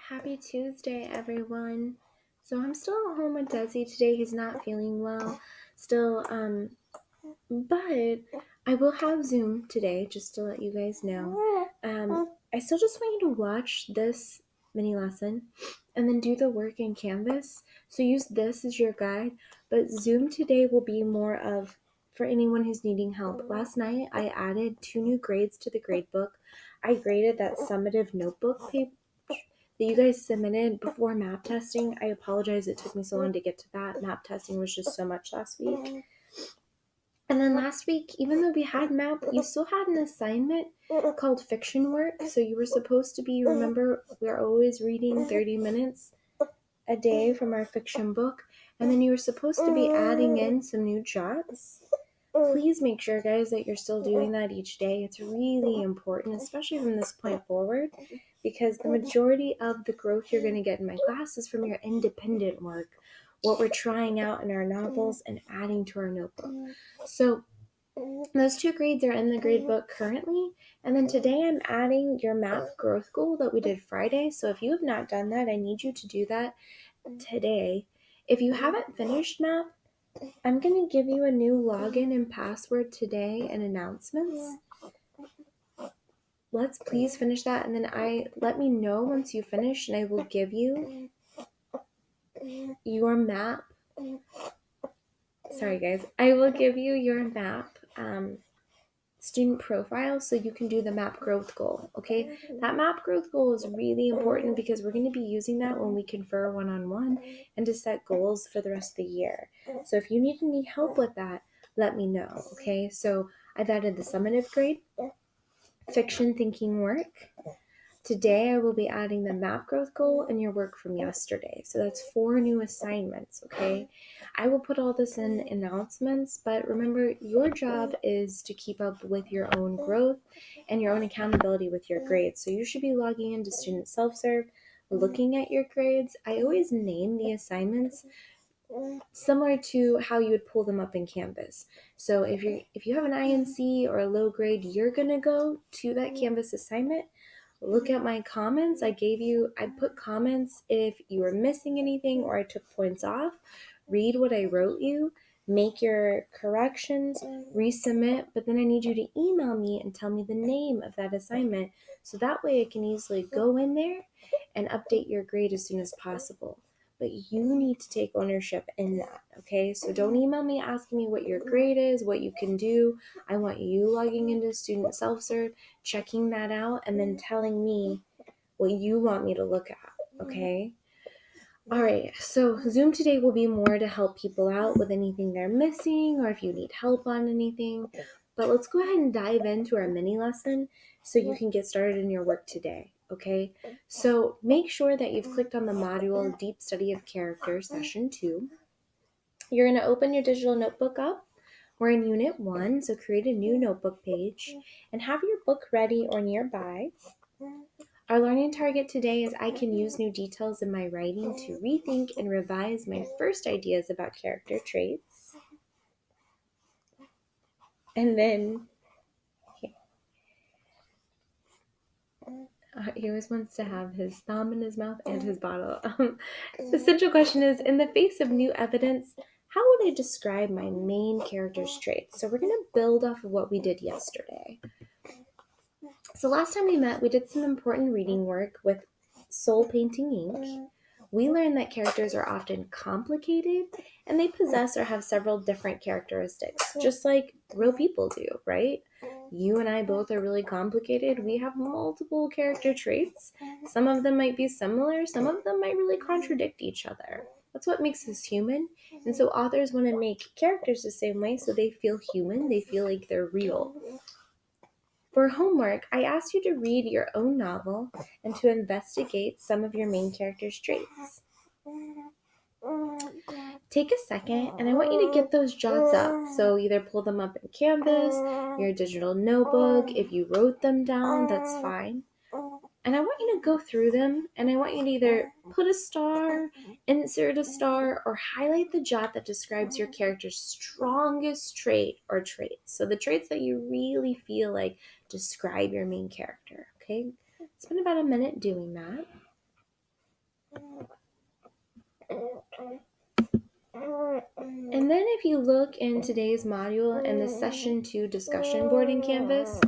Happy Tuesday, everyone. So I'm still at home with Desi today. He's not feeling well still, but I will have Zoom today, just to let you guys know. I still just want you to watch this mini lesson and then do the work in Canvas. So use this as your guide, but Zoom today will be more of for anyone who's needing help. Last night, I added 2 new grades to the gradebook. I graded that summative notebook page that you guys submitted before map testing. I apologize it took me so long to get to that. Map testing was just so much last week. And then last week, even though we had map, you still had an assignment called fiction work. So you were supposed to be, remember, we're always reading 30 minutes a day from our fiction book. And then you were supposed to be adding in some new jots. Please make sure, guys, that you're still doing that each day. It's really important, especially from this point forward, because the majority of the growth you're going to get in my class is from your independent work, what we're trying out in our novels and adding to our notebook. So those 2 grades are in the grade book currently, and then today I'm adding your map growth goal that we did Friday. So if you have not done that, I need you to do that today. If you haven't finished map, I'm going to give you a new login and password today and announcements. Let's please finish that, and then let me know once you finish, and I will give you your map. Sorry, guys. I will give you your map student profile so you can do the map growth goal, okay? That map growth goal is really important because we're going to be using that when we confer one-on-one and to set goals for the rest of the year. So if you need any help with that, let me know, okay? So I've added the summative grade, fiction thinking work. Today I will be adding the map growth goal and your work from yesterday. So that's 4 new assignments, okay? I will put all this in announcements, but remember your job is to keep up with your own growth and your own accountability with your grades. So you should be logging into Student Self-Serve, looking at your grades. I always name the assignments similar to how you would pull them up in Canvas. So if you have an INC or a low grade, you're going to go to that Canvas assignment. Look at my comments. I put comments if you were missing anything or I took points off. Read what I wrote you, make your corrections, resubmit, but then I need you to email me and tell me the name of that assignment so that way I can easily go in there and update your grade as soon as possible. But you need to take ownership in that, okay? So don't email me asking me what your grade is, what you can do. I want you logging into Student Self-Serve, checking that out, and then telling me what you want me to look at, okay? All right, so Zoom today will be more to help people out with anything they're missing or if you need help on anything. But let's go ahead and dive into our mini lesson so you can get started in your work today, okay? So make sure that you've clicked on the module Deep Study of Character, Session 2. You're going to open your digital notebook up. We're in Unit 1, so create a new notebook page and have your book ready or nearby. Our learning target today is I can use new details in my writing to rethink and revise my first ideas about character traits. And then he always wants to have his thumb in his mouth and his bottle. The central question is, in the face of new evidence, how would I describe my main character's traits? So we're going to build off of what we did yesterday. So last time we met, we did some important reading work with Soul Painting Ink. We learned that characters are often complicated and they possess or have several different characteristics, just like real people do, right? You and I both are really complicated. We have multiple character traits. Some of them might be similar, some of them might really contradict each other. That's what makes us human. And so authors want to make characters the same way so they feel human, they feel like they're real. For homework, I asked you to read your own novel and to investigate some of your main character's traits. Take a second, and I want you to get those jots up. So either pull them up in Canvas, your digital notebook. If you wrote them down, that's fine. And I want you to go through them, and I want you to either put a star, insert a star, or highlight the jot that describes your character's strongest trait or traits. So the traits that you really feel like describe your main character, okay? Spend about a minute doing that. And then if you look in today's module and the session 2 discussion board in Canvas,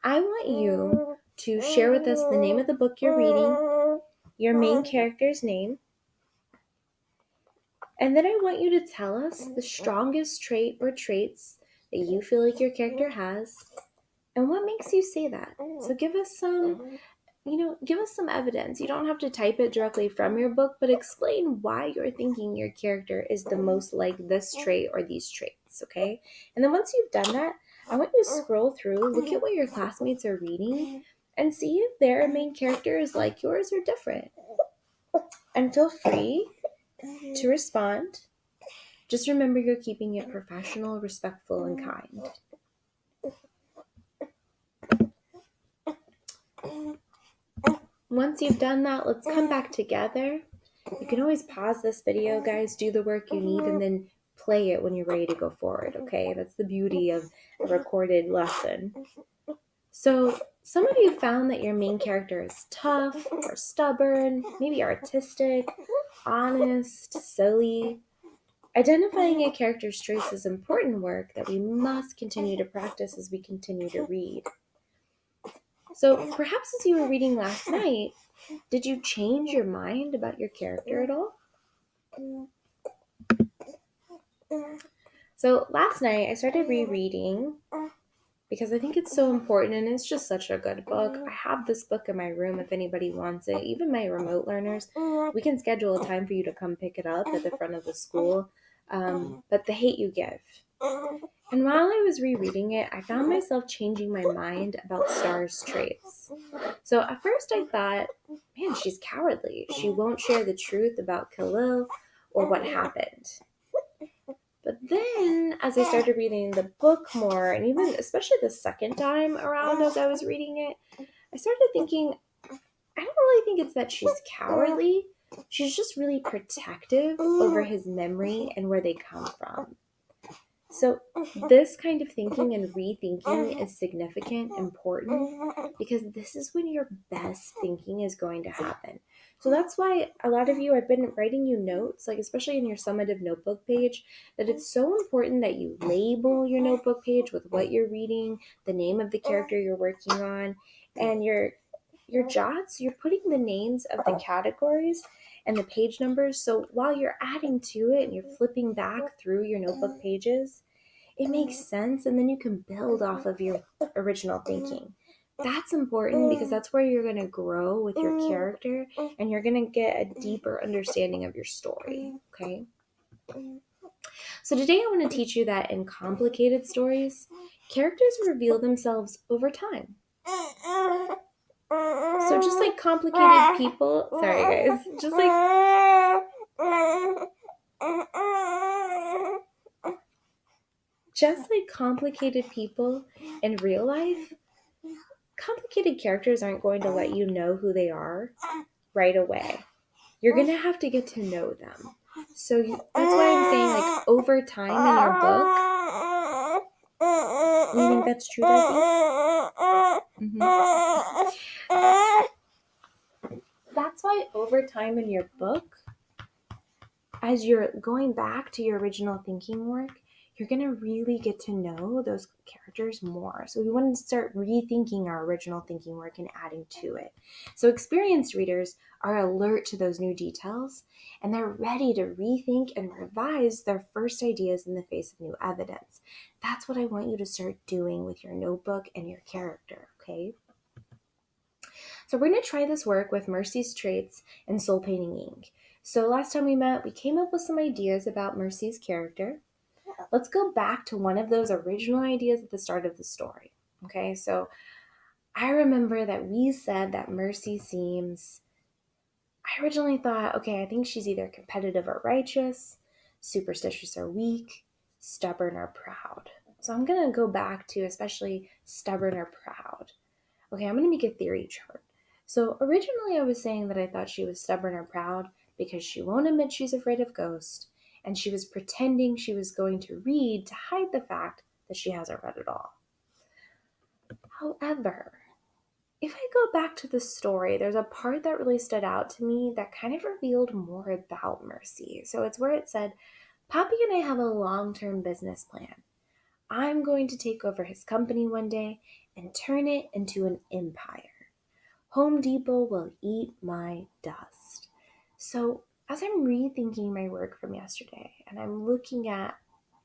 I want you to share with us the name of the book you're reading, your main character's name, and then I want you to tell us the strongest trait or traits that you feel like your character has, and what makes you say that. So give us some evidence. You don't have to type it directly from your book, but explain why you're thinking your character is the most like this trait or these traits, okay? And then once you've done that, I want you to scroll through, look at what your classmates are reading, and see if their main character is like yours or different. And feel free to respond. Just remember you're keeping it professional, respectful, and kind. Once you've done that, let's come back together. You can always pause this video, guys, do the work you need, and then play it when you're ready to go forward, okay? That's the beauty of a recorded lesson. So some of you found that your main character is tough or stubborn, maybe artistic, honest, silly. Identifying a character's traits is important work that we must continue to practice as we continue to read. So perhaps as you were reading last night, did you change your mind about your character at all? So last night I started rereading because I think it's so important and it's just such a good book. I have this book in my room if anybody wants it. Even my remote learners, we can schedule a time for you to come pick it up at the front of the school. But The Hate U Give. And while I was rereading it, I found myself changing my mind about Star's traits. So at first I thought, man, she's cowardly. She won't share the truth about Khalil or what happened. But then as I started reading the book more, and even especially the second time around as I was reading it, I started thinking, I don't really think it's that she's cowardly. She's just really protective over his memory and where they come from. So this kind of thinking and rethinking is significant, important, because this is when your best thinking is going to happen. So that's why a lot of you, I've been writing you notes, like especially in your summative notebook page, that it's so important that you label your notebook page with what you're reading, the name of the character you're working on, and your jots, you're putting the names of the categories and the page numbers. So while you're adding to it and you're flipping back through your notebook pages, it makes sense, and then you can build off of your original thinking. That's important because that's where you're going to grow with your character and you're going to get a deeper understanding of your story, okay? So today I want to teach you that in complicated stories, characters reveal themselves over time. So just like complicated people, sorry guys, just like complicated people in real life, complicated characters aren't going to let you know who they are right away. You're going to have to get to know them. So that's why I'm saying, like, over time in your book. You think that's true, Desi? That's why over time in your book, as you're going back to your original thinking work, you're going to really get to know those characters more. So we want to start rethinking our original thinking work and adding to it. So experienced readers are alert to those new details, and they're ready to rethink and revise their first ideas in the face of new evidence. That's what I want you to start doing with your notebook and your character, okay? So we're going to try this work with Mercy's traits and Soul Painting Ink. So last time we met, we came up with some ideas about Mercy's character. Let's go back to one of those original ideas at the start of the story. Okay, so I remember that we said that Mercy seems, I originally thought, okay, I think she's either competitive or righteous, superstitious or weak, stubborn or proud. So I'm going to go back to especially stubborn or proud. Okay, I'm going to make a theory chart. So originally I was saying that I thought she was stubborn or proud because she won't admit she's afraid of ghosts, and she was pretending she was going to read to hide the fact that she hasn't read at all. However, if I go back to the story, there's a part that really stood out to me that kind of revealed more about Mercy. So it's where it said, Poppy and I have a long-term business plan. I'm going to take over his company one day and turn it into an empire. Home Depot will eat my dust. So as I'm rethinking my work from yesterday and I'm looking at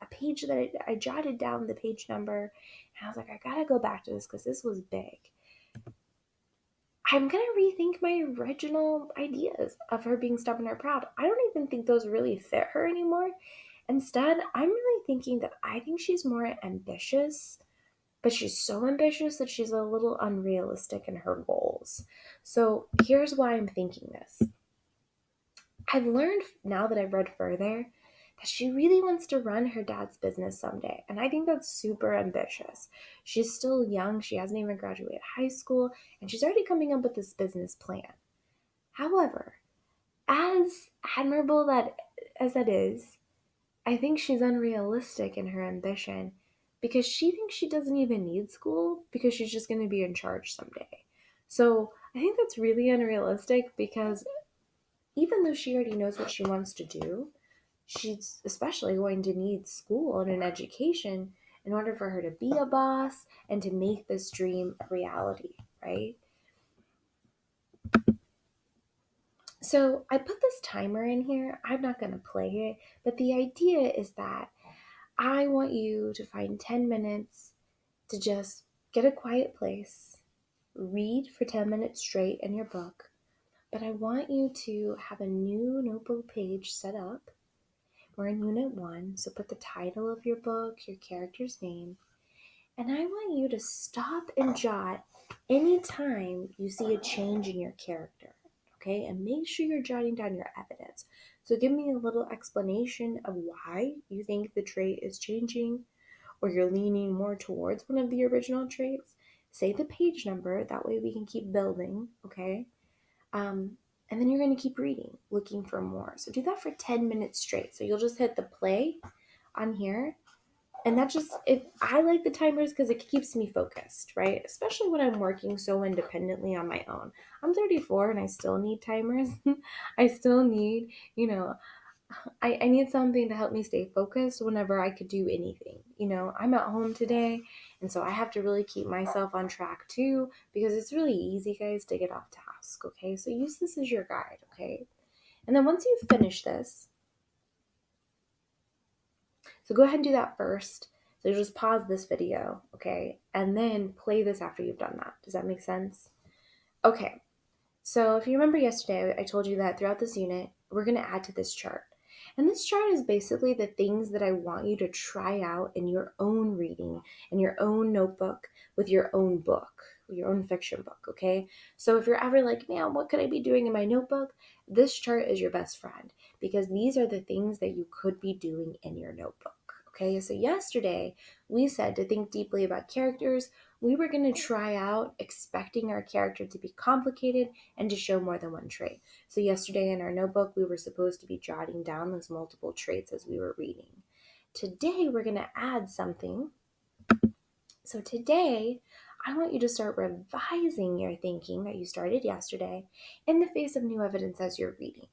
a page that I jotted down the page number, and I was like, I gotta go back to this because this was big. I'm gonna rethink my original ideas of her being stubborn or proud. I don't even think those really fit her anymore. Instead, I'm really thinking that I think she's more ambitious, but she's so ambitious that she's a little unrealistic in her goals. So here's why I'm thinking this. I've learned now that I've read further that she really wants to run her dad's business someday. And I think that's super ambitious. She's still young, she hasn't even graduated high school, and she's already coming up with this business plan. However, as admirable as that is, I think she's unrealistic in her ambition because she thinks she doesn't even need school because she's just going to be in charge someday. So I think that's really unrealistic because even though she already knows what she wants to do, she's especially going to need school and an education in order for her to be a boss and to make this dream a reality, right? So I put this timer in here. I'm not going to play it, but the idea is that I want you to find 10 minutes to just get a quiet place, read for 10 minutes straight in your book, but I want you to have a new notebook page set up. We're in Unit 1, so put the title of your book, your character's name, and I want you to stop and jot anytime you see a change in your character, okay? And make sure you're jotting down your evidence. So give me a little explanation of why you think the trait is changing or you're leaning more towards one of the original traits. Say the page number, that way we can keep building, okay? And then you're going to keep reading, looking for more. So do that for 10 minutes straight. So you'll just hit the play on here. And that just, I like the timers because it keeps me focused, right? Especially when I'm working so independently on my own. I'm 34 and I still need timers. I still need, I need something to help me stay focused whenever I could do anything. I'm at home today, and so I have to really keep myself on track too, because it's really easy, guys, to get off task, okay? So use this as your guide, okay? And then once you finish this, so go ahead and do that first. So you just pause this video, okay? And then play this after you've done that. Does that make sense? Okay. So if you remember yesterday, I told you that throughout this unit, we're going to add to this chart. And this chart is basically the things that I want you to try out in your own reading, in your own notebook, with your own book, your own fiction book, okay? So if you're ever like, man, what could I be doing in my notebook? This chart is your best friend because these are the things that you could be doing in your notebook. Okay, so yesterday we said to think deeply about characters. We were going to try out expecting our character to be complicated and to show more than one trait. So yesterday in our notebook, we were supposed to be jotting down those multiple traits as we were reading. Today, we're going to add something. So today, I want you to start revising your thinking that you started yesterday in the face of new evidence as you're reading.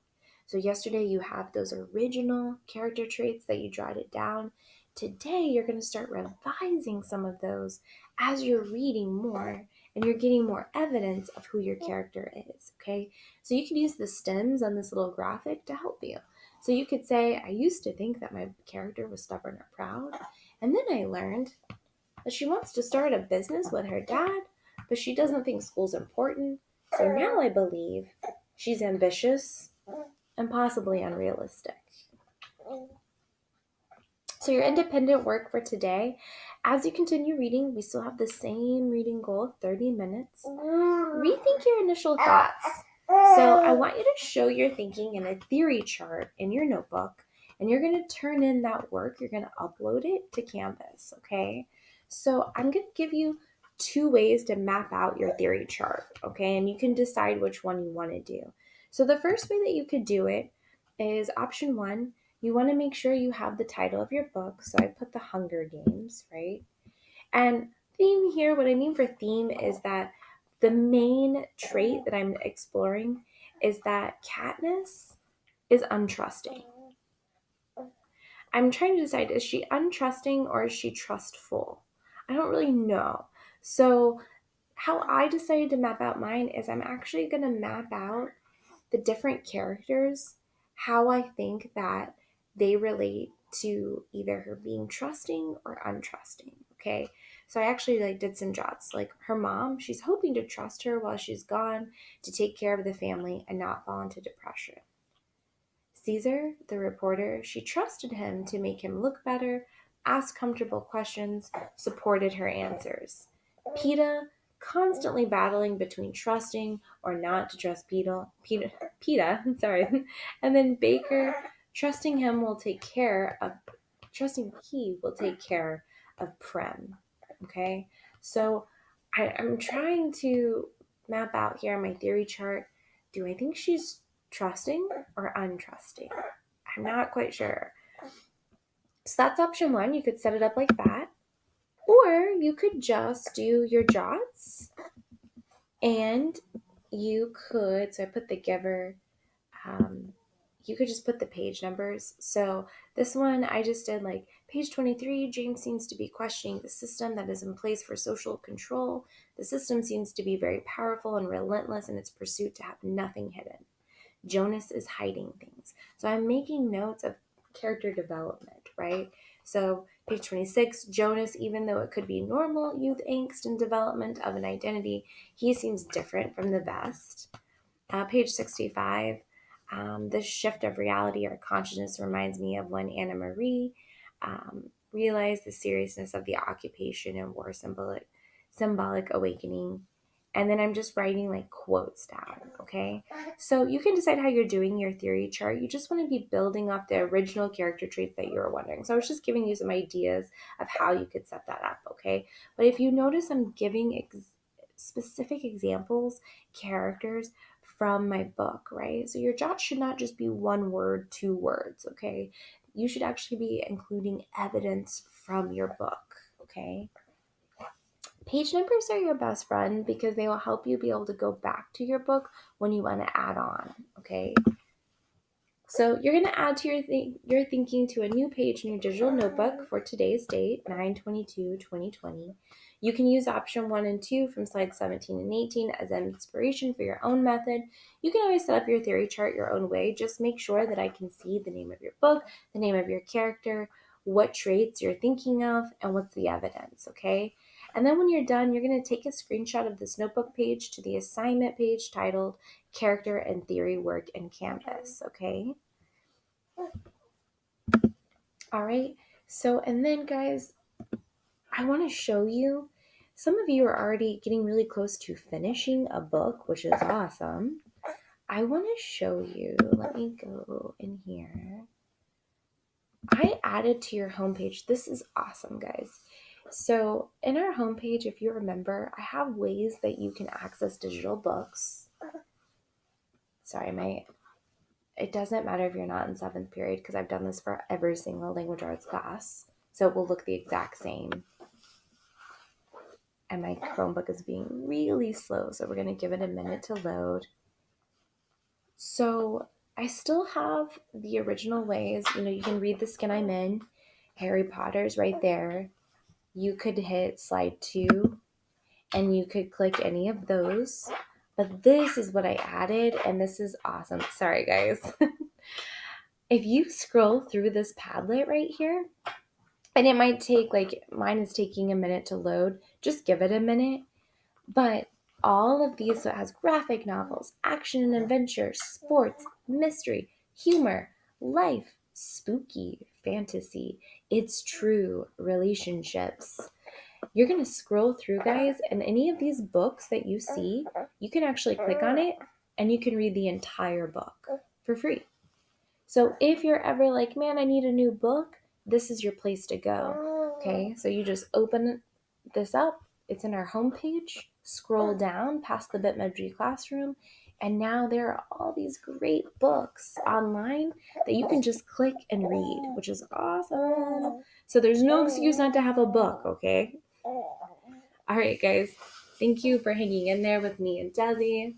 So yesterday, you have those original character traits that you jotted down. Today, you're going to start revising some of those as you're reading more and you're getting more evidence of who your character is, okay? So you can use the stems on this little graphic to help you. So you could say, I used to think that my character was stubborn or proud, and then I learned that she wants to start a business with her dad, but she doesn't think school's important. So now I believe she's ambitious and possibly unrealistic. So your independent work for today, as you continue reading, we still have the same reading goal of 30 minutes. Rethink your initial thoughts. So I want you to show your thinking in a theory chart in your notebook, and you're going to turn in that work. You're going to upload it to Canvas, okay? So I'm going to give you 2 ways to map out your theory chart, okay? And you can decide which one you want to do. So the first way that you could do it is option 1. You want to make sure you have the title of your book. So I put The Hunger Games, right? And theme here, what I mean for theme is that The main trait that I'm exploring is that Katniss is untrusting. I'm trying to decide, is she untrusting or is she trustful? I don't really know. So how I decided to map out mine is I'm actually going to map out the different characters, how I think that they relate to either her being trusting or untrusting. Okay. So I actually did some jots. Like her mom, she's hoping to trust her while she's gone to take care of the family and not fall into depression. Caesar, the reporter, she trusted him to make him look better, ask comfortable questions, supported her answers. Peeta, constantly battling between trusting or not to trust Peeta, sorry. And then Baker, trusting he will take care of Prem. Okay? So I'm trying to map out here my theory chart. Do I think she's trusting or untrusting? I'm not quite sure. So that's option one. You could set it up like that. Or you could just do your jots and you could, so I put the giver, you could just put the page numbers. So this one I just did page 23, James seems to be questioning the system that is in place for social control. The system seems to be very powerful and relentless in its pursuit to have nothing hidden. Jonas is hiding things. So I'm making notes of character development, right? So page 26, Jonas, even though it could be normal youth angst and development of an identity, he seems different from the best. Page 65, this shift of reality or consciousness reminds me of when Anna Marie realized the seriousness of the occupation and war symbolic awakening. And then I'm just writing quotes down, okay? So you can decide how you're doing your theory chart. You just want to be building off the original character traits that you were wondering. So I was just giving you some ideas of how you could set that up, okay? But if you notice, I'm giving specific examples, characters from my book, right? So your jot should not just be one word, 2 words, okay? You should actually be including evidence from your book, okay? Page numbers are your best friend because they will help you be able to go back to your book when you want to add on, okay? So you're going to add to your thinking to a new page in your digital notebook for today's date, 9/22/2020. You can use option 1 and 2 from slides 17 and 18 as an inspiration for your own method. You can always set up your theory chart your own way. Just make sure that I can see the name of your book, the name of your character, what traits you're thinking of, and what's the evidence, okay? And then when you're done, you're going to take a screenshot of this notebook page to the assignment page titled Character and Theory Work in Canvas, okay? All right. So, and then guys, I want to show you, some of you are already getting really close to finishing a book, which is awesome. I want to show you, let me go in here. I added to your homepage. This is awesome, guys. So in our homepage, if you remember, I have ways that you can access digital books. Sorry, it doesn't matter if you're not in 7th period because I've done this for every single language arts class. So it will look the exact same. And my Chromebook is being really slow, so we're going to give it a minute to load. So I still have the original ways. You can read The Skin I'm In. Harry Potter's right there. You could hit slide 2 and you could click any of those. But this is what I added, and this is awesome. Sorry, guys. If you scroll through this Padlet right here, and it might take, mine is taking a minute to load, just give it a minute. But all of these, so it has graphic novels, action and adventure, sports, mystery, humor, life, spooky, fantasy, it's true, relationships. You're going to scroll through, guys, and any of these books that you see, you can actually click on it and you can read the entire book for free. So if you're ever like, man, I need a new book, this is your place to go. Okay, so you just open this up. It's in our homepage. Scroll down past the Bitmoji Classroom, and now there are all these great books online that you can just click and read, which is awesome. So there's no excuse not to have a book, okay? All right, guys. Thank you for hanging in there with me and Desi.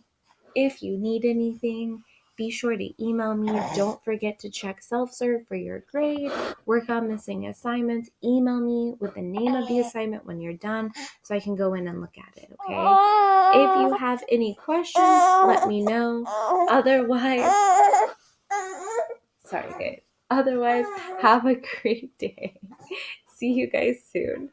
If you need anything, be sure to email me. Don't forget to check self-serve for your grade. Work on missing assignments. Email me with the name of the assignment when you're done so I can go in and look at it, okay? If you have any questions, let me know. Otherwise, have a great day. See you guys soon.